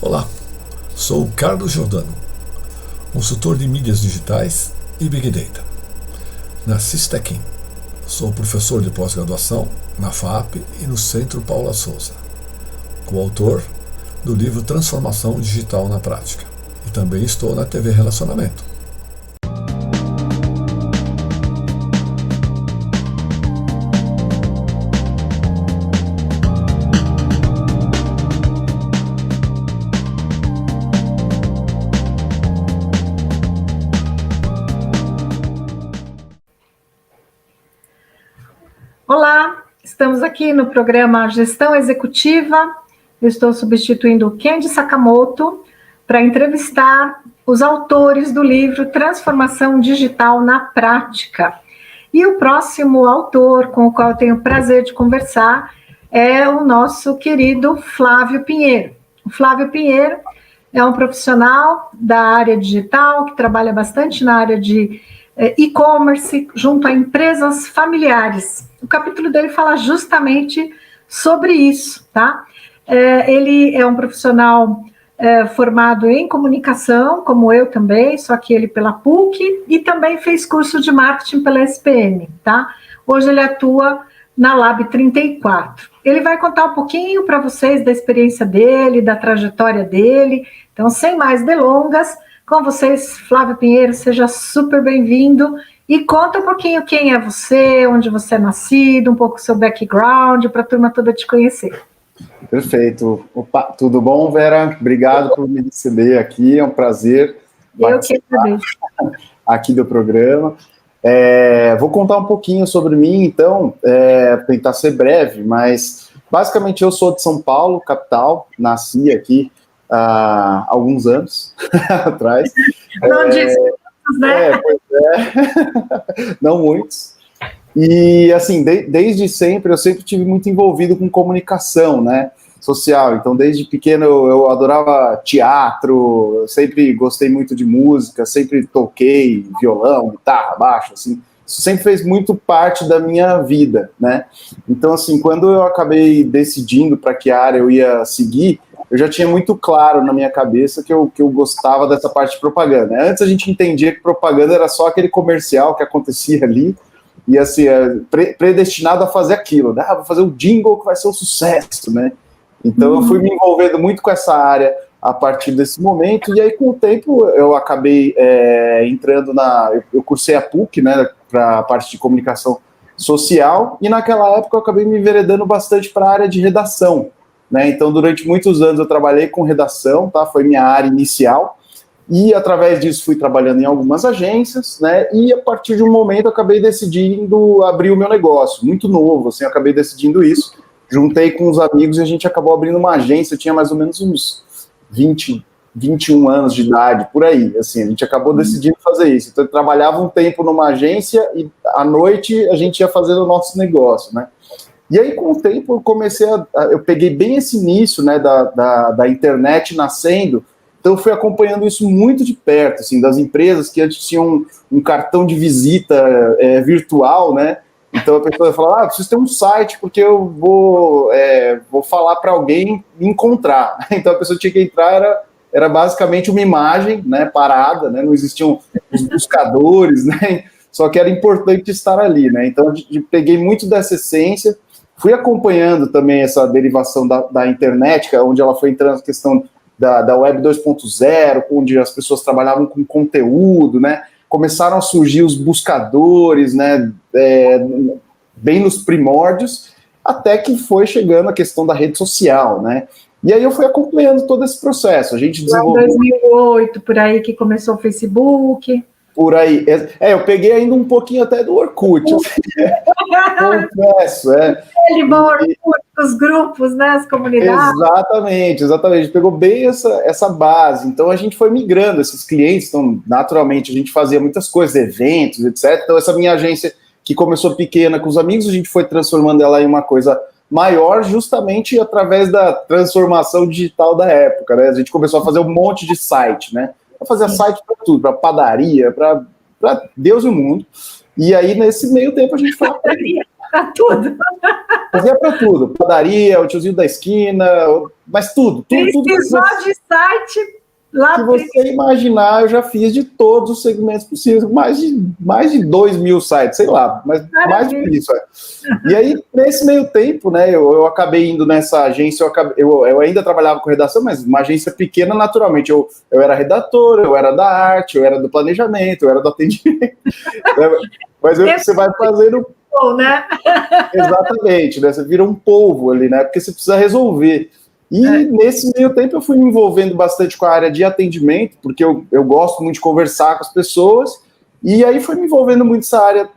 Olá, sou o Carlos Giordano, consultor de mídias digitais e Big Data. Nasci Tequim. Sou professor de pós-graduação na FAP e no Centro Paula Souza. Coautor do livro Transformação Digital na Prática. E também estou na TV Relacionamento. Olá, estamos aqui no programa Gestão Executiva. Eu estou substituindo o Kenji Sakamoto para entrevistar os autores do livro Transformação Digital na Prática. E o próximo autor com o qual eu tenho o prazer de conversar é o nosso querido Flávio Pinheiro. O Flávio Pinheiro é um profissional da área digital que trabalha bastante na área de e-commerce junto a empresas familiares. O capítulo dele fala justamente sobre isso, tá? Ele é um profissional formado em comunicação, como eu também, só que ele pela PUC, e também fez curso de marketing pela SPM, tá? Hoje ele atua na Lab 34. Ele vai contar um pouquinho para vocês da experiência dele, da trajetória dele. Então, sem mais delongas, com vocês, Flávio Pinheiro, seja super bem-vindo e conta um pouquinho quem é você, onde você é nascido, um pouco do seu background, para a turma toda te conhecer. Perfeito. Opa, tudo bom, Vera? Obrigado por me receber aqui, é um prazer participar aqui do programa. Vou contar um pouquinho sobre mim, então, tentar ser breve, mas basicamente eu sou de São Paulo, capital, nasci aqui há alguns anos atrás. Não disse muitos, né? Pois é, não muitos. E, assim, desde sempre, eu sempre tive muito envolvido com comunicação, né, social. Então, desde pequeno, eu adorava teatro, eu sempre gostei muito de música, sempre toquei violão, guitarra, baixo, assim. Isso sempre fez muito parte da minha vida, né? Então, assim, quando eu acabei decidindo para que área eu ia seguir, eu já tinha muito claro na minha cabeça que eu gostava dessa parte de propaganda. Antes a gente entendia que propaganda era só aquele comercial que acontecia ali, e assim, predestinado a fazer aquilo, né? Vou fazer um jingle que vai ser um sucesso, né? Então eu fui me envolvendo muito com essa área a partir desse momento, e aí com o tempo eu acabei entrando eu cursei a PUC, né, para a parte de comunicação social, e naquela época eu acabei me enveredando bastante para a área de redação, né? Então durante muitos anos eu trabalhei com redação, tá? Foi minha área inicial, e através disso fui trabalhando em algumas agências, né? E a partir de um momento eu acabei decidindo abrir o meu negócio, muito novo, assim, eu acabei decidindo isso, juntei com os amigos e a gente acabou abrindo uma agência. Eu tinha mais ou menos uns 21 anos de idade, por aí, assim, a gente acabou decidindo fazer isso. Então eu trabalhava um tempo numa agência e à noite a gente ia fazendo o nosso negócio, né? E aí, com o tempo, eu comecei eu peguei bem esse início, né, da internet nascendo. Então, eu fui acompanhando isso muito de perto, assim, das empresas que antes tinham um cartão de visita virtual, né? Então, a pessoa falava, preciso ter um site, porque eu vou falar para alguém me encontrar. Então, a pessoa tinha que entrar, era basicamente uma imagem, né, parada, né? Não existiam os buscadores, né? Só que era importante estar ali, né? Então, eu peguei muito dessa essência, fui acompanhando também essa derivação da internet, onde ela foi entrando na questão da Web 2.0, onde as pessoas trabalhavam com conteúdo, né? Começaram a surgir os buscadores, né? Bem nos primórdios, até que foi chegando a questão da rede social, né? E aí eu fui acompanhando todo esse processo. A gente desenvolveu... Em 2008, por aí que começou o Facebook... Por aí. Eu peguei ainda um pouquinho até do Orkut. Confesso, os grupos, né, as comunidades. Exatamente. A gente pegou bem essa base. Então, a gente foi migrando esses clientes. Então, naturalmente, a gente fazia muitas coisas, eventos, etc. Então, essa minha agência, que começou pequena com os amigos, a gente foi transformando ela em uma coisa maior, justamente através da transformação digital da época, né? A gente começou a fazer um monte de site, né? Eu fazia site para tudo, para padaria, para Deus e o mundo. E aí, nesse meio tempo, a gente foi... Para tudo. Fazia para tudo. Padaria, o tiozinho da esquina, mas tudo. Precisou de site lá. Se você imaginar, eu já fiz de todos os segmentos possíveis, mais de 2.000 sites, sei lá, mas mais do que isso. E aí, nesse meio tempo, né, eu acabei indo nessa agência, eu ainda trabalhava com redação, mas uma agência pequena, naturalmente. Eu era redator, eu era da arte, eu era do planejamento, eu era do atendimento. Mas você vai fazendo... né? Exatamente, né? Você vira um polvo ali, né? Porque você precisa resolver. E nesse meio tempo eu fui me envolvendo bastante com a área de atendimento, porque eu gosto muito de conversar com as pessoas, e aí fui me envolvendo muito nessa área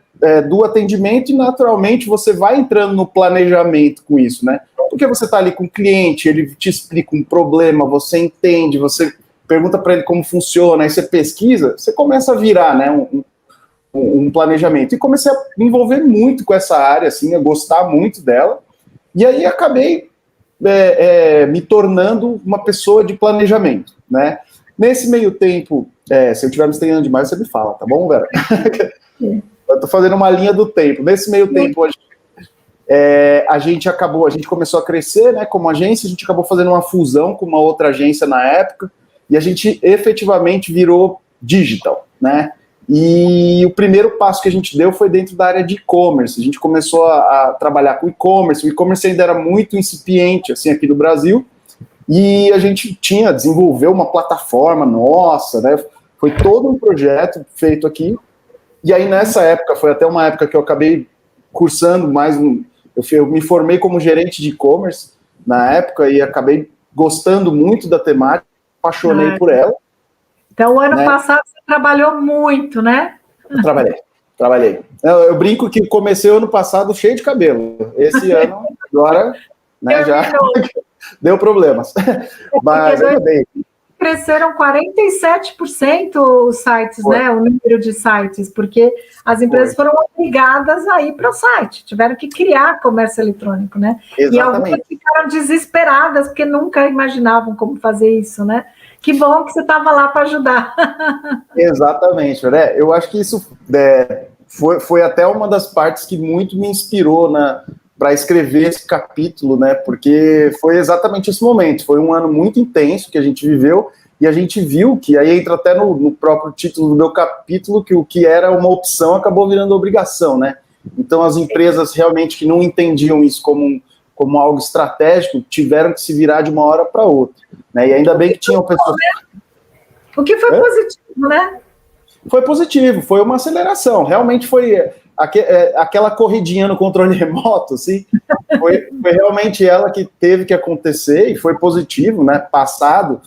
do atendimento, e naturalmente você vai entrando no planejamento com isso, né? Porque você está ali com o cliente, ele te explica um problema, você entende, você pergunta para ele como funciona, aí você pesquisa, você começa a virar, né, um planejamento. E comecei a me envolver muito com essa área, assim, a gostar muito dela, e aí acabei me tornando uma pessoa de planejamento, né? Nesse meio tempo, se eu estiver me estendendo demais, você me fala, tá bom, Vera? Eu tô fazendo uma linha do tempo. Nesse meio tempo, a gente começou a crescer, né, como agência, a gente acabou fazendo uma fusão com uma outra agência na época, e a gente efetivamente virou digital, né? E o primeiro passo que a gente deu foi dentro da área de e-commerce. A gente começou a trabalhar com e-commerce. O e-commerce ainda era muito incipiente, assim, aqui no Brasil. E a gente desenvolveu uma plataforma nossa, né? Foi todo um projeto feito aqui. E aí, nessa época, foi até uma época que eu acabei cursando mais eu me formei como gerente de e-commerce na época e acabei gostando muito da temática, apaixonei por ela. Então, o ano passado você trabalhou muito, né? Eu trabalhei. Eu brinco que comecei o ano passado cheio de cabelo. Esse ano, agora, né, já deu problemas. Mas ainda bem. Cresceram 47% os sites, né? O número de sites, porque as empresas foram obrigadas a ir para o site, tiveram que criar comércio eletrônico, né? Exatamente. E algumas ficaram desesperadas, porque nunca imaginavam como fazer isso, né? Que bom que você estava lá para ajudar. Exatamente, né? Eu acho que isso foi até uma das partes que muito me inspirou para escrever esse capítulo, né? Porque foi exatamente esse momento. Foi um ano muito intenso que a gente viveu e a gente viu que, aí entra até no próprio título do meu capítulo, que o que era uma opção acabou virando obrigação, né? Então as empresas realmente que não entendiam isso como algo estratégico tiveram que se virar de uma hora para outra, né? E ainda bem que tinham pessoas... O que foi positivo, né? Foi positivo, foi uma aceleração. Realmente foi aquela corridinha no controle remoto, assim, foi realmente ela que teve que acontecer e foi positivo, né? Passado,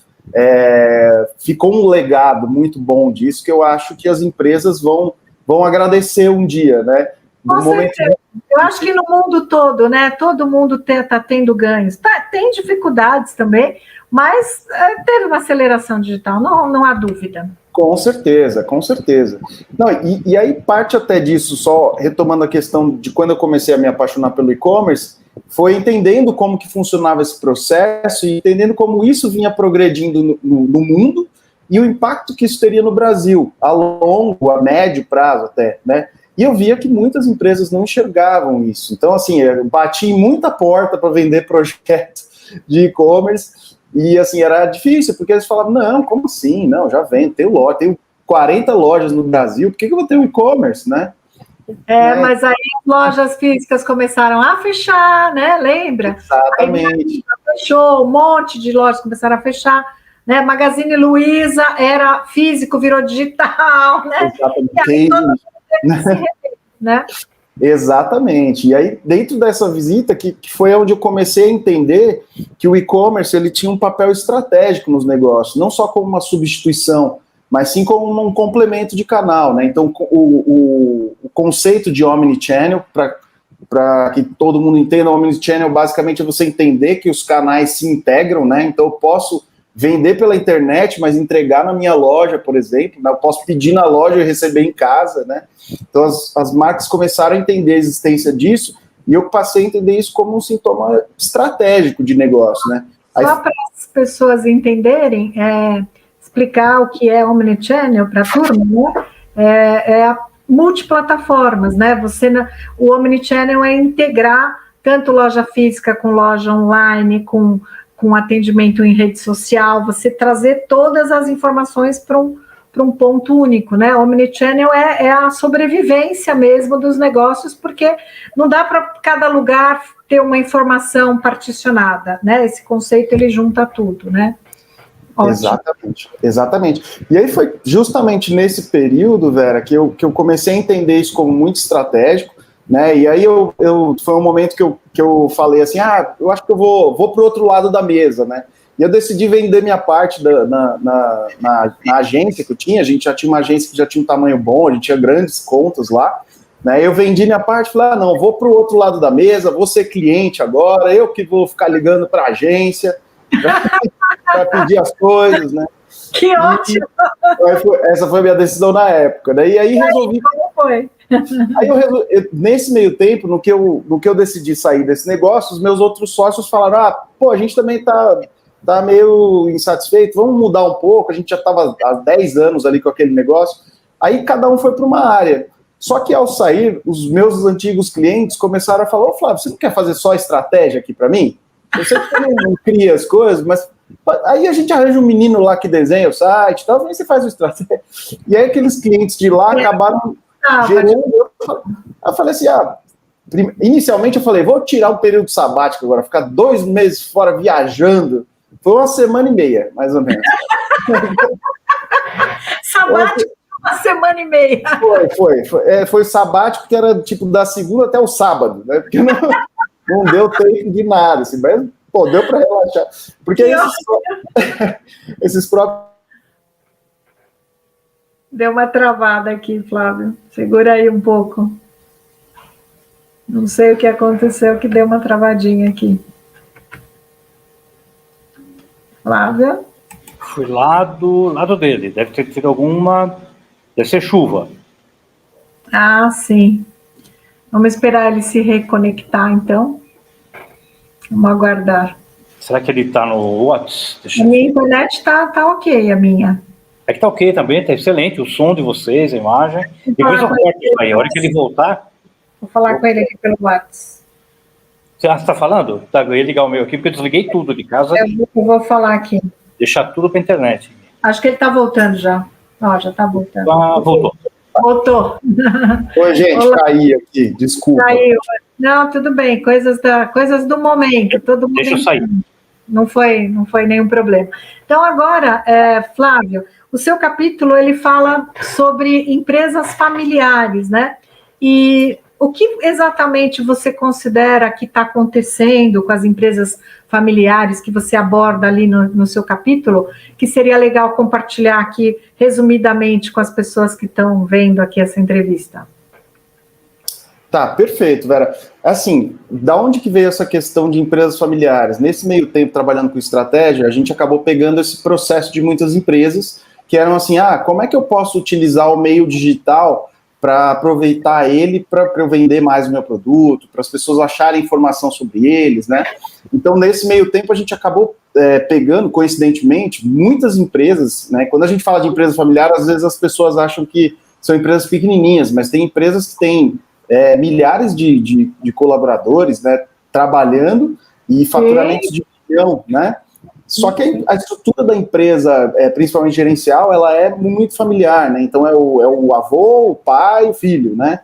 ficou um legado muito bom disso que eu acho que as empresas vão agradecer um dia, né? Com certeza. Eu acho que no mundo todo, né? Todo mundo está tendo ganhos. Tem dificuldades também, mas teve uma aceleração digital, não há dúvida. Com certeza, com certeza. Não, e aí parte até disso, só retomando a questão de quando eu comecei a me apaixonar pelo e-commerce, foi entendendo como que funcionava esse processo e entendendo como isso vinha progredindo no mundo e o impacto que isso teria no Brasil, a longo, a médio prazo até, né? E eu via que muitas empresas não enxergavam isso. Então, assim, eu bati em muita porta para vender projetos de e-commerce e, assim, era difícil, porque eles falavam, não, como assim? Não, já vendo, tenho 40 lojas no Brasil, por que eu vou ter um e-commerce, né? Mas aí as lojas físicas começaram a fechar, né? Lembra? Exatamente. Aí fechou, um monte de lojas começaram a fechar, né? Magazine Luiza era físico, virou digital, né? Exatamente. Né? Exatamente. E aí, dentro dessa visita, que foi onde eu comecei a entender que o e-commerce ele tinha um papel estratégico nos negócios, não só como uma substituição, mas sim como um complemento de canal, né? Então, o conceito de omnichannel, para que todo mundo entenda, o omnichannel basicamente é você entender que os canais se integram, né? Então, eu posso vender pela internet, mas entregar na minha loja, por exemplo, né? Eu posso pedir na loja e receber em casa, né? Então, as marcas começaram a entender a existência disso e eu passei a entender isso como um sintoma estratégico de negócio, né? Só para as pessoas entenderem, explicar o que é omnichannel para a turma, né? multiplataformas, né? O Omnichannel é integrar tanto loja física com loja online, com atendimento em rede social, você trazer todas as informações para um ponto único, né? O Omnichannel é a sobrevivência mesmo dos negócios, porque não dá para cada lugar ter uma informação particionada, né? Esse conceito, ele junta tudo, né? Ótimo. Exatamente. E aí foi justamente nesse período, Vera, que eu comecei a entender isso como muito estratégico, né? E aí foi um momento que eu falei assim, eu acho que eu vou para o outro lado da mesa, né? E eu decidi vender minha parte na agência que eu tinha. A gente já tinha uma agência que já tinha um tamanho bom, a gente tinha grandes contas lá, né? Eu vendi minha parte, falei, não, vou para o outro lado da mesa, vou ser cliente agora, eu que vou ficar ligando para a agência para pedir as coisas, né? Que ótimo! Essa foi a minha decisão na época, né? E aí resolvi... Como foi? Aí nesse meio tempo, no que eu decidi sair desse negócio, os meus outros sócios falaram, a gente também tá meio insatisfeito, vamos mudar um pouco, a gente já estava há 10 anos ali com aquele negócio, aí cada um foi para uma área. Só que ao sair, os meus antigos clientes começaram a falar, Flávio, você não quer fazer só estratégia aqui para mim? Eu sei que você não cria as coisas, mas aí a gente arranja um menino lá que desenha o site e tal, também você faz o estratégia. E aí aqueles clientes de lá acabaram gerando... Eu falei assim, inicialmente eu falei, vou tirar um período sabático agora, ficar 2 meses fora viajando. Foi 1 semana e meia, mais ou menos. Sabático, 1 semana e meia. Foi sabático, que era tipo da segunda até o sábado, né? Porque não deu tempo de nada, assim, mas, deu para relaxar. Porque esses próprios... Deu uma travada aqui, Flávio. Segura aí um pouco. Não sei o que aconteceu, que deu uma travadinha aqui. Flávia? Foi lá do lado dele. Deve ter tido alguma... Deve ser chuva. Ah, sim. Vamos esperar ele se reconectar, então. Vamos aguardar. Será que ele está no WhatsApp? A minha internet está ok, a minha. É que tá ok também, tá excelente o som de vocês, a imagem. Depois eu corto isso aí, a hora que ele voltar... Vou falar com ele aqui pelo WhatsApp. Você está falando? Tá, eu ia ligar o meu aqui, porque eu desliguei tudo de casa. Eu vou falar aqui. Deixar tudo para internet. Acho que ele está voltando já. Já está voltando. Voltou. Voltou. Oi, gente, caí aqui, desculpa. Caiu. Não, tudo bem, coisas do momento. Todo mundo. Deixa eu sair. Não foi nenhum problema. Então, agora, Flávio, o seu capítulo, ele fala sobre empresas familiares, né? E o que exatamente você considera que está acontecendo com as empresas familiares que você aborda ali no seu capítulo, que seria legal compartilhar aqui, resumidamente, com as pessoas que estão vendo aqui essa entrevista? Tá, perfeito, Vera. Assim, da onde que veio essa questão de empresas familiares? Nesse meio tempo, trabalhando com estratégia, a gente acabou pegando esse processo de muitas empresas que eram assim, como é que eu posso utilizar o meio digital para aproveitar ele para eu vender mais o meu produto, para as pessoas acharem informação sobre eles, né? Então, nesse meio tempo, a gente acabou pegando, coincidentemente, muitas empresas, né? Quando a gente fala de empresa familiar, às vezes as pessoas acham que são empresas pequenininhas, mas tem empresas que têm milhares de colaboradores, né, trabalhando e faturamentos de milhão, né? Só que a estrutura da empresa, principalmente gerencial, ela é muito familiar, né? Então é o avô, o pai, o filho, né?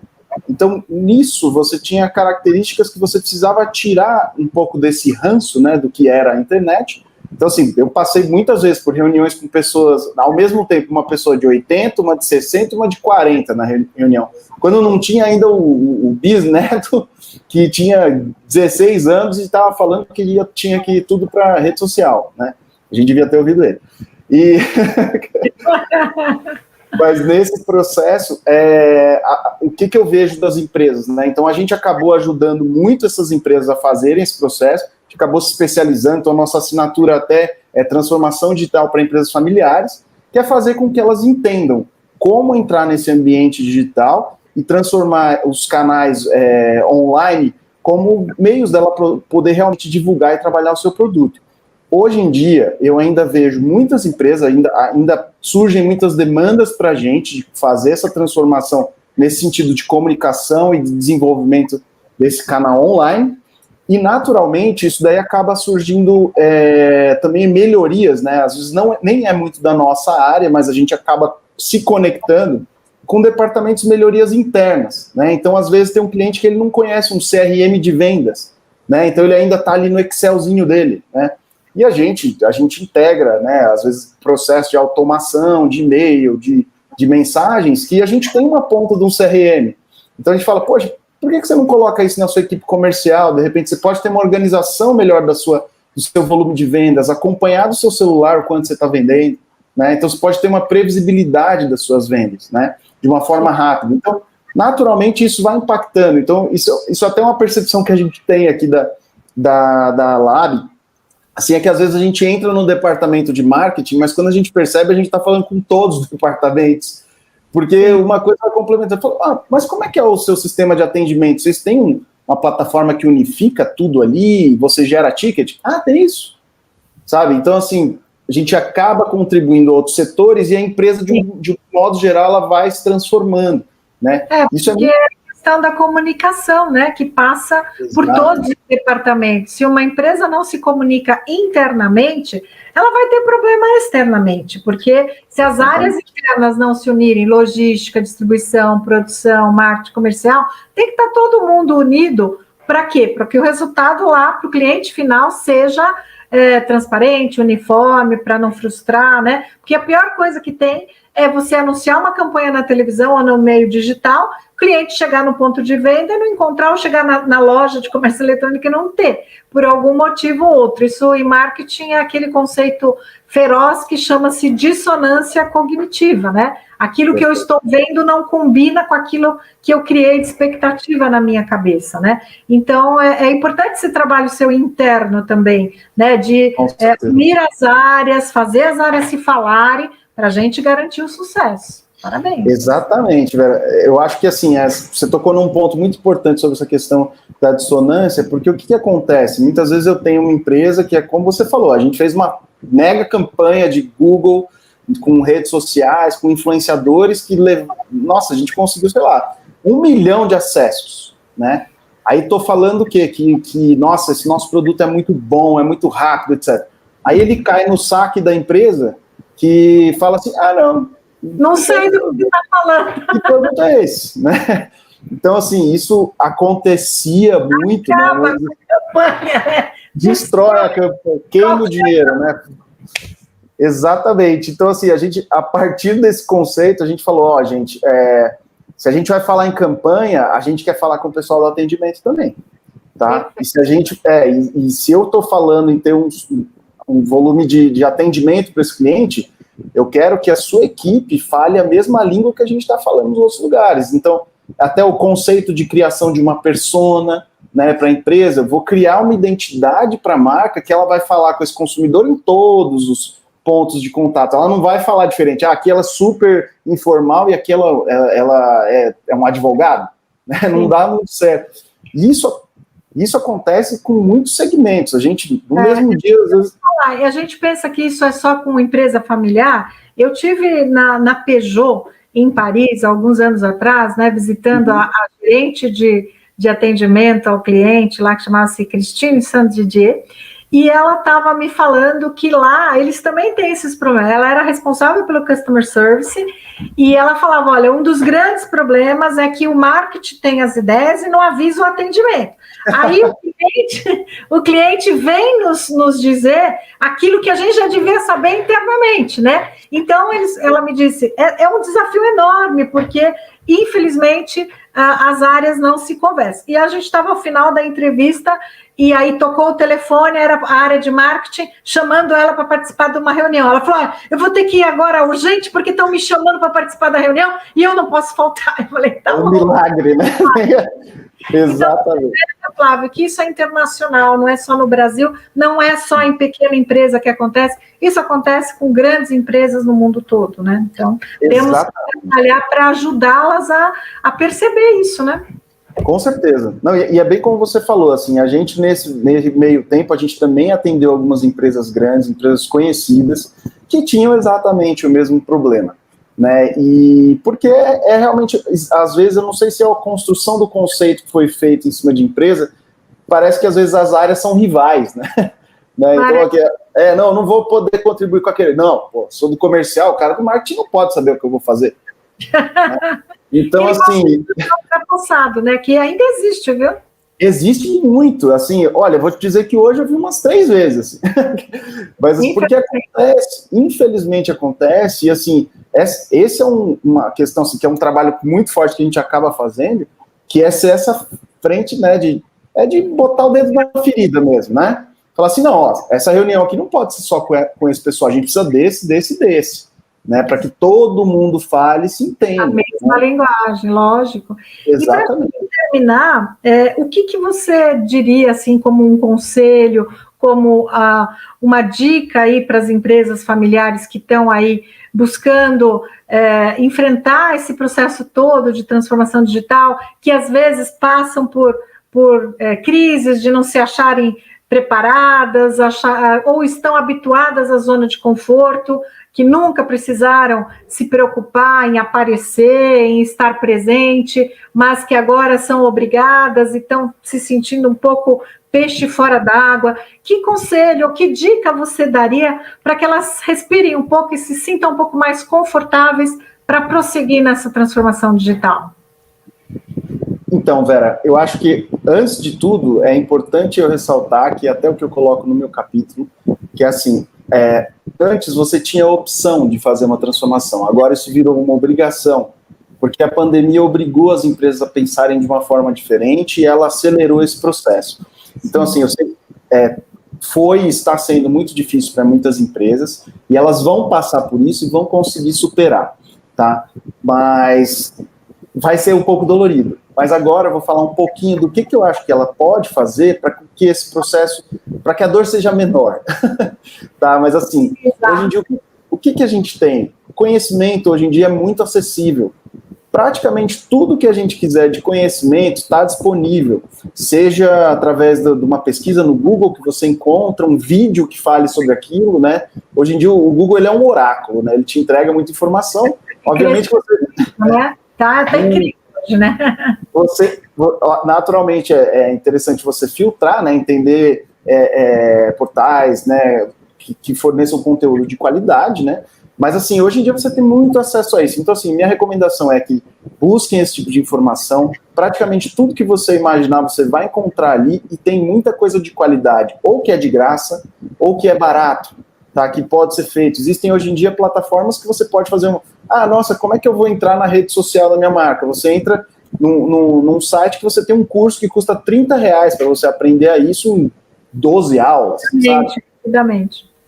Então nisso você tinha características que você precisava tirar um pouco desse ranço, né, do que era a internet. Então, assim, eu passei muitas vezes por reuniões com pessoas, ao mesmo tempo, uma pessoa de 80, uma de 60 e uma de 40 na reunião. Quando não tinha ainda o bisneto, que tinha 16 anos e estava falando que tinha que ir tudo para rede social, né? A gente devia ter ouvido ele. Mas nesse processo, o que eu vejo das empresas, né? Então, a gente acabou ajudando muito essas empresas a fazerem esse processo, a gente acabou se especializando, então a nossa assinatura até é transformação digital para empresas familiares, que é fazer com que elas entendam como entrar nesse ambiente digital e transformar os canais online como meios dela poder realmente divulgar e trabalhar o seu produto. Hoje em dia, eu ainda vejo muitas empresas, ainda surgem muitas demandas para a gente de fazer essa transformação nesse sentido de comunicação e de desenvolvimento desse canal online, e naturalmente isso daí acaba surgindo também melhorias, né? Às vezes nem é muito da nossa área, mas a gente acaba se conectando com departamentos de melhorias internas, né? Então, às vezes, tem um cliente que ele não conhece um CRM de vendas, né? Então, ele ainda está ali no Excelzinho dele, né? E a gente integra, né? Às vezes, processo de automação, de e-mail, de mensagens, que a gente tem uma ponta de um CRM. Então, a gente fala, poxa, por que você não coloca isso na sua equipe comercial? De repente, você pode ter uma organização melhor do seu volume de vendas, acompanhar do seu celular o quanto você está vendendo, né? Então, você pode ter uma previsibilidade das suas vendas, né? De uma forma rápida. Então, naturalmente, isso vai impactando. Então, isso até é uma percepção que a gente tem aqui da Lab, assim, é que às vezes a gente entra no departamento de marketing, mas quando a gente percebe, a gente está falando com todos os departamentos, porque uma coisa vai complementar. Mas como é que é o seu sistema de atendimento? Vocês têm uma plataforma que unifica tudo ali, você gera ticket? Ah, tem isso. Sabe? Então, assim, a gente acaba contribuindo a outros setores e a empresa, de um modo geral, ela vai se transformando, né? Isso é a questão da comunicação, né, que passa por todos os departamentos. Se uma empresa não se comunica internamente, ela vai ter problema externamente, porque se as áreas internas não se unirem, logística, distribuição, produção, marketing comercial, tem que estar todo mundo unido. Para quê? Para que o resultado lá para o cliente final seja transparente, uniforme, para não frustrar, né? Porque a pior coisa que tem é você anunciar uma campanha na televisão ou no meio digital, o cliente chegar no ponto de venda e não encontrar, ou chegar na loja de comércio eletrônico e não ter, por algum motivo ou outro. Isso em marketing é aquele conceito feroz que chama-se dissonância cognitiva, né? Aquilo que eu estou vendo não combina com aquilo que eu criei de expectativa na minha cabeça, né? Então, é importante esse trabalho seu interno também, né? De unir as áreas, fazer as áreas se falarem, para a gente garantir o sucesso. Parabéns. Exatamente, Vera. Eu acho que, assim, você tocou num ponto muito importante sobre essa questão da dissonância, porque o que acontece? Muitas vezes eu tenho uma empresa que é, como você falou, a gente fez uma mega campanha de Google, com redes sociais, com influenciadores que, nossa, a gente conseguiu, sei lá, 1 milhão de acessos, né? Aí tô falando o quê? Que, nossa, esse nosso produto é muito bom, é muito rápido, etc. Aí ele cai no saque da empresa que fala assim, não sei do que está falando. Que produto é esse, né? Então, assim, isso acontecia muito, acaba, né? Com a campanha, né? Destrói a campanha, queima o dinheiro, né? Exatamente. Então, assim, a partir desse conceito, a gente falou, gente, se a gente vai falar em campanha, a gente quer falar com o pessoal do atendimento também, tá? E se a gente, se eu estou falando em ter um volume de atendimento para esse cliente, eu quero que a sua equipe fale a mesma língua que a gente está falando nos outros lugares. Então, até o conceito de criação de uma persona, né, para a empresa, eu vou criar uma identidade para a marca que ela vai falar com esse consumidor em todos os pontos de contato. Ela não vai falar diferente. Aqui ela é super informal e aqui ela é um advogado. Né? Não dá muito certo. Isso acontece com muitos segmentos. A gente, no mesmo dia, às vezes... E a gente pensa que isso é só com empresa familiar. Eu tive na Peugeot, em Paris, alguns anos atrás, né, visitando a gerente de atendimento ao cliente, lá que chamava-se Christine Saint-Didier, e ela estava me falando que lá eles também têm esses problemas. Ela era responsável pelo Customer Service e ela falava, olha, um dos grandes problemas é que o marketing tem as ideias e não avisa o atendimento. Aí o cliente vem nos dizer aquilo que a gente já devia saber internamente, né? Então, ela me disse, é um desafio enorme, porque, infelizmente, as áreas não se conversam. E a gente estava ao final da entrevista e aí tocou o telefone, era a área de marketing, chamando ela para participar de uma reunião. Ela falou, eu vou ter que ir agora urgente, porque estão me chamando para participar da reunião e eu não posso faltar. Eu falei, tá bom. É um milagre, né? Exatamente. Então, Flávio, que isso é internacional, não é só no Brasil, não é só em pequena empresa que acontece, isso acontece com grandes empresas no mundo todo, né? Então, temos que trabalhar para ajudá-las a perceber isso, né? Com certeza. Não, e é bem como você falou, assim, a gente nesse meio tempo, a gente também atendeu algumas empresas grandes, empresas conhecidas, que tinham exatamente o mesmo problema. né? E porque é realmente, às vezes, eu não sei se é a construção do conceito que foi feito em cima de empresa, parece que às vezes as áreas são rivais, né? Então, aqui, não vou poder contribuir com aquele. Não, pô, sou do comercial, o cara do marketing não pode saber o que eu vou fazer. Né? Então, assim. Passado, né? Que ainda existe, viu? Existe muito, assim, olha, vou te dizer que hoje eu vi umas 3 vezes, assim. Mas porque acontece, infelizmente acontece, e assim, esse é uma questão, assim, que é um trabalho muito forte que a gente acaba fazendo, que é ser essa frente, né, de botar o dedo na ferida mesmo, né? Falar assim, não, ó, essa reunião aqui não pode ser só com esse pessoal, a gente precisa desse, né, para que todo mundo fale e se entenda. A mesma linguagem, lógico. Exatamente. E para terminar, o que você diria, assim, como um conselho, como uma dica aí para as empresas familiares que estão aí buscando enfrentar esse processo todo de transformação digital, que às vezes passam por crises de não se acharem preparadas, ou estão habituadas à zona de conforto, que nunca precisaram se preocupar em aparecer, em estar presente, mas que agora são obrigadas e estão se sentindo um pouco peixe fora d'água. Que conselho ou que dica você daria para que elas respirem um pouco e se sintam um pouco mais confortáveis para prosseguir nessa transformação digital? Então, Vera, eu acho que, antes de tudo, é importante eu ressaltar, que até o que eu coloco no meu capítulo, que é assim, antes você tinha a opção de fazer uma transformação, agora isso virou uma obrigação, porque a pandemia obrigou as empresas a pensarem de uma forma diferente e ela acelerou esse processo. Então, assim, eu sei, foi e está sendo muito difícil para muitas empresas, e elas vão passar por isso e vão conseguir superar, tá? Mas vai ser um pouco dolorido. Mas agora eu vou falar um pouquinho do que eu acho que ela pode fazer para que esse processo, para que a dor seja menor. Tá? Mas assim, hoje em dia, o que a gente tem? O conhecimento hoje em dia é muito acessível. Praticamente tudo que a gente quiser de conhecimento está disponível, seja através de uma pesquisa no Google que você encontra, um vídeo que fale sobre aquilo, né? Hoje em dia o Google ele é um oráculo, né? Ele te entrega muita informação, obviamente você... Tá incrível. Né? Você, naturalmente, é interessante você filtrar, né, entender portais, né, que forneçam conteúdo de qualidade, né, mas assim, hoje em dia você tem muito acesso a isso. Então, assim, minha recomendação é que busquem esse tipo de informação. Praticamente tudo que você imaginar você vai encontrar ali, e tem muita coisa de qualidade, ou que é de graça, ou que é barato, tá, que pode ser feito. Existem hoje em dia plataformas que você pode fazer nossa, como é que eu vou entrar na rede social da minha marca? Você entra num site que você tem um curso que custa R$30 para você aprender isso em 12 aulas, sabe?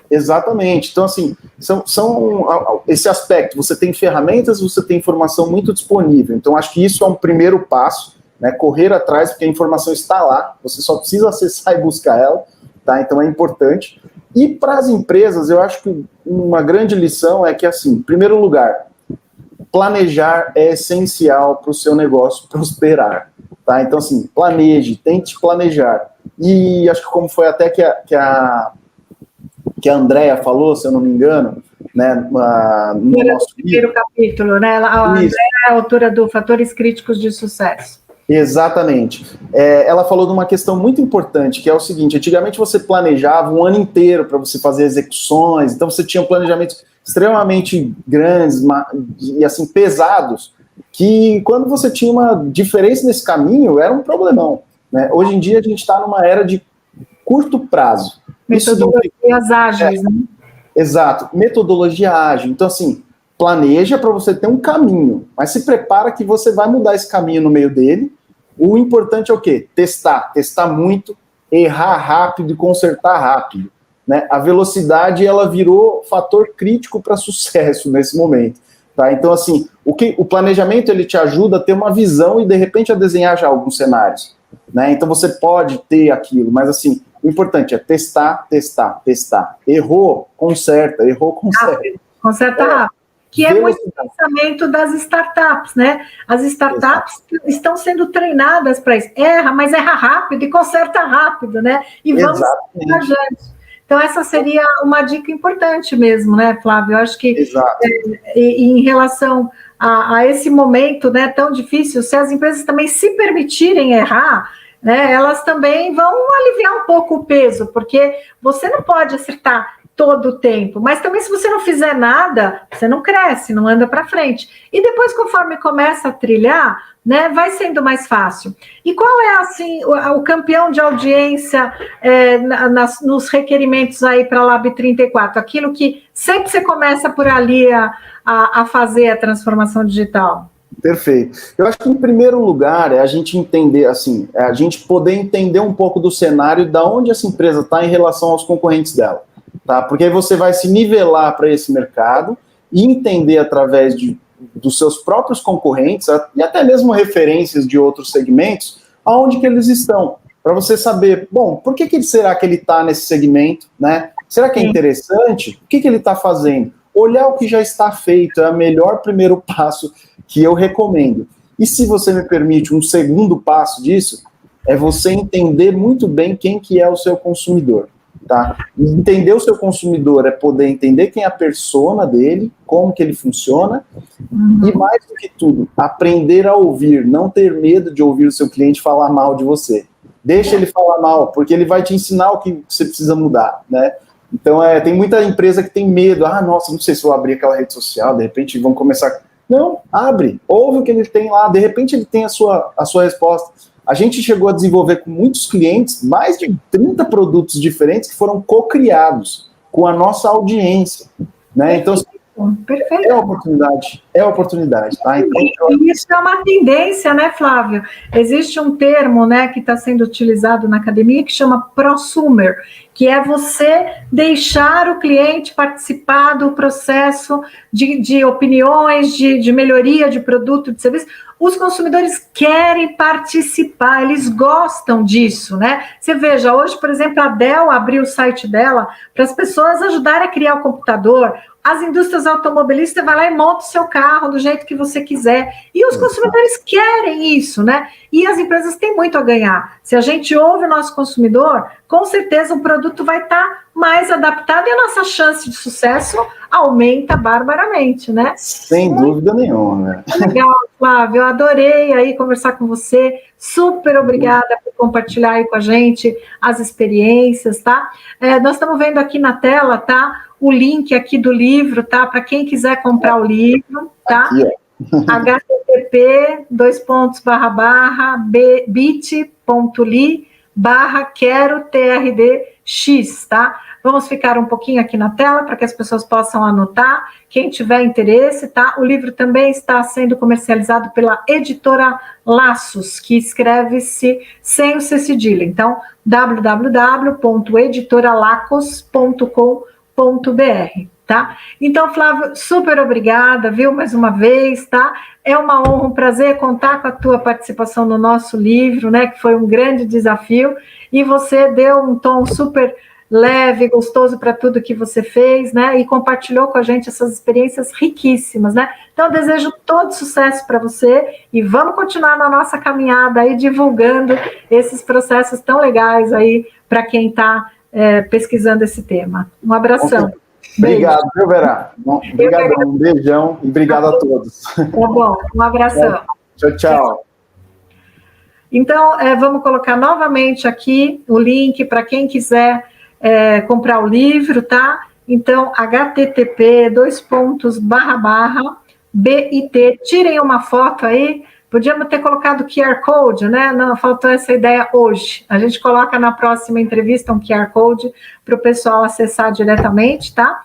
Exatamente. Então, assim, são esse aspecto. Você tem ferramentas, você tem informação muito disponível. Então, acho que isso é um primeiro passo, né? Correr atrás, porque a informação está lá, você só precisa acessar e buscar ela, tá? Então, é importante. E para as empresas, eu acho que uma grande lição é que, assim, em primeiro lugar, planejar é essencial para o seu negócio prosperar, tá? Então, assim, planeje, tente planejar. E acho que como foi até que a Andrea falou, se eu não me engano, né, no nosso primeiro capítulo, né? A Andrea é a autora do Fatores Críticos de Sucesso. Exatamente. Ela falou de uma questão muito importante, que é o seguinte: antigamente você planejava um ano inteiro para você fazer execuções, então você tinha planejamentos extremamente grandes e assim pesados, que quando você tinha uma diferença nesse caminho, era um problemão, né? Hoje em dia a gente está numa era de curto prazo. Metodologias ágeis, né? Exato, metodologia ágil. Então, assim, planeja para você ter um caminho, mas se prepara que você vai mudar esse caminho no meio dele. O importante é o quê? Testar muito, errar rápido e consertar rápido, né? A velocidade, ela virou fator crítico para sucesso nesse momento, tá? Então, assim, o planejamento, ele te ajuda a ter uma visão e, de repente, a desenhar já alguns cenários, né? Então, você pode ter aquilo, mas, assim, o importante é testar. Errou, conserta. Conserta rápido. Que é muito o pensamento das startups, né? As startups estão sendo treinadas para isso. Erra, mas erra rápido e conserta rápido, né? E vamos viajando. Então, essa seria uma dica importante mesmo, né, Flávio? Eu acho que Exato. Em relação a esse momento, né, tão difícil, se as empresas também se permitirem errar, né, elas também vão aliviar um pouco o peso, porque você não pode acertar todo o tempo, mas também se você não fizer nada, você não cresce, não anda para frente. E depois, conforme começa a trilhar, né, vai sendo mais fácil. E qual é, assim, o campeão de audiência nos requerimentos aí para a Lab 34? Aquilo que sempre você começa por ali a fazer a transformação digital. Perfeito. Eu acho que, em primeiro lugar, é a gente entender, assim, a gente poder entender um pouco do cenário da onde essa empresa está em relação aos concorrentes dela, tá? Porque aí você vai se nivelar para esse mercado e entender através dos seus próprios concorrentes e até mesmo referências de outros segmentos, aonde que eles estão, para você saber, bom, por que será que ele está nesse segmento, né? Será que é interessante? O que ele está fazendo? Olhar o que já está feito é o melhor primeiro passo que eu recomendo. E se você me permite, um segundo passo disso, é você entender muito bem quem que é o seu consumidor, tá? Entender o seu consumidor é poder entender quem é a persona dele, como que ele funciona, e mais do que tudo, aprender a ouvir, não ter medo de ouvir o seu cliente falar mal de você. Deixa ele falar mal, porque ele vai te ensinar o que você precisa mudar, né? Então, tem muita empresa que tem medo. Nossa, não sei se vou abrir aquela rede social, de repente vão começar... Não, abre, ouve o que ele tem lá, de repente ele tem a sua resposta. A gente chegou a desenvolver com muitos clientes mais de 30 produtos diferentes que foram co-criados com a nossa audiência, né? Então, perfeito. É oportunidade, tá? Então, e isso é uma tendência, né, Flávio? Existe um termo, né, que está sendo utilizado na academia que chama prosumer, que é você deixar o cliente participar do processo de opiniões, de melhoria de produto, de serviço. Os consumidores querem participar, eles gostam disso, né? Você veja, hoje, por exemplo, a Dell abriu o site dela para as pessoas ajudarem a criar o computador. As indústrias automobilistas vai lá e monta o seu carro do jeito que você quiser. E os consumidores querem isso, né? E as empresas têm muito a ganhar. Se a gente ouve o nosso consumidor, com certeza o produto vai estar mais adaptado e a nossa chance de sucesso aumenta barbaramente, né? Sem dúvida nenhuma, né? Legal, Flávio, eu adorei aí conversar com você, super obrigada por compartilhar aí com a gente as experiências, tá? Nós estamos vendo aqui na tela, tá? O link aqui do livro, tá? Para quem quiser comprar o livro, tá? http://bit.ly/quero-trdx, tá? Vamos ficar um pouquinho aqui na tela para que as pessoas possam anotar. Quem tiver interesse, tá? O livro também está sendo comercializado pela editora Laços, que escreve-se sem o C cedilha. Então, www.editoralacos.com.br, tá? Então, Flávio, super obrigada, viu, mais uma vez, tá? É uma honra, um prazer contar com a tua participação no nosso livro, né, que foi um grande desafio, e você deu um tom super leve, gostoso para tudo que você fez, né, e compartilhou com a gente essas experiências riquíssimas, né? Então, eu desejo todo sucesso para você, e vamos continuar na nossa caminhada aí, divulgando esses processos tão legais aí, para quem está pesquisando esse tema. Um abração. Obrigado, viu, Vera? Obrigadão, um beijão e obrigado a todos. Tá bom, um abração. Tchau, tchau. Então, vamos colocar novamente aqui o link para quem quiser comprar o livro, tá? Então, http://bit, tirem uma foto aí. Podíamos ter colocado QR Code, né? Não, faltou essa ideia hoje. A gente coloca na próxima entrevista um QR Code para o pessoal acessar diretamente, tá?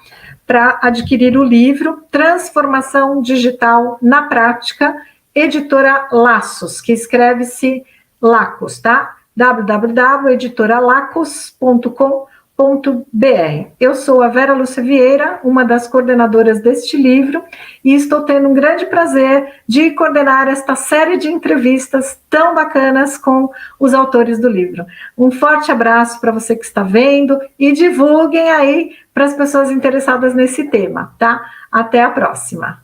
Para adquirir o livro Transformação Digital na Prática, editora Laços, que escreve-se Lacos, tá? www.editoralacos.com.br. Eu sou a Vera Lúcia Vieira, uma das coordenadoras deste livro, e estou tendo um grande prazer de coordenar esta série de entrevistas tão bacanas com os autores do livro. Um forte abraço para você que está vendo e divulguem aí para as pessoas interessadas nesse tema, tá? Até a próxima.